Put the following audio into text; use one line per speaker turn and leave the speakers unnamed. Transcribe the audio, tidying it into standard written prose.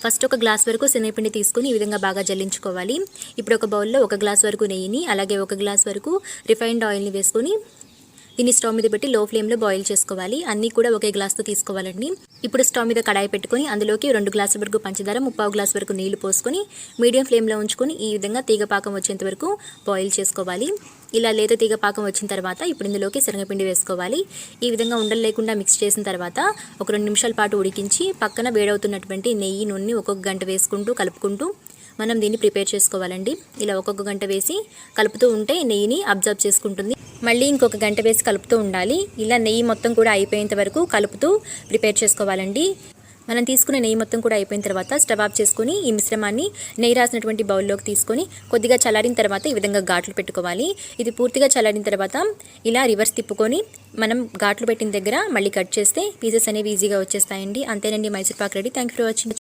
First ఒక glass వరకు శనగపిండి తీసుకొని ఈ విధంగా బాగా జల్లించుకోవాలి. ఇప్పుడు ఒక బౌల్లో 1 గ్లాస్ వరకు నెయ్యిని అలాగే 1 గ్లాస్ వరకు రిఫైన్డ్ ఆయిల్ని వేసుకొని దీన్ని స్టవ్ మీద పెట్టి లో ఫ్లేమ్లో బాయిల్ చేసుకోవాలి. అన్నీ కూడా ఒకే గ్లాస్తో తీసుకోవాలండి. ఇప్పుడు స్టవ్ మీద కడాయి పెట్టుకొని అందులోకి 2 గ్లాసుల వరకు పంచదార, 1/2 గ్లాస్ వరకు నీళ్లు పోసుకొని మీడియం ఫ్లేమ్లో ఉంచుకొని ఈ విధంగా తీగపాకం వచ్చేంత వరకు బాయిల్ చేసుకోవాలి. ఇలా లేత తీగపాకం వచ్చిన తర్వాత ఇప్పుడు ఇందులోకి శనగపిండి వేసుకోవాలి. ఈ విధంగా ఉండలు లేకుండా మిక్స్ చేసిన తర్వాత ఒక 2 నిమిషాల పాటు ఉడికించి పక్కన వేడవుతున్నటువంటి నెయ్యి, నూనె ఒక్కొక్క గంట వేసుకుంటూ కలుపుకుంటూ మనం దీన్ని ప్రిపేర్ చేసుకోవాలండి. ఇలా ఒక్కొక్క గంట వేసి కలుపుతూ ఉంటే నెయ్యిని అబ్జర్వ్ చేసుకుంటుంది. మళ్ళీ ఇంకొక గంట వేసి కలుపుతూ ఉండాలి. ఇలా నెయ్యి మొత్తం కూడా అయిపోయేంత వరకు కలుపుతూ ప్రిపేర్ చేసుకోవాలండి. మనం తీసుకునే నెయ్యి మొత్తం కూడా అయిపోయిన తర్వాత స్టవ్ ఆఫ్ చేసుకొని ఈ మిశ్రమాన్ని నెయ్యి రాసినటువంటి బౌల్లోకి తీసుకొని కొద్దిగా చల్లారిన తర్వాత ఈ విధంగా ఘాట్లు పెట్టుకోవాలి. ఇది పూర్తిగా చల్లారిన తర్వాత ఇలా రివర్స్ తిప్పుకొని మనం ఘాట్లు పెట్టిన దగ్గర మళ్ళీ కట్ చేస్తే పీసెస్ అనేవి ఈజీగా వచ్చేస్తాయండి. అంతేనండి, Mysore Pak ready. Thank you for watching.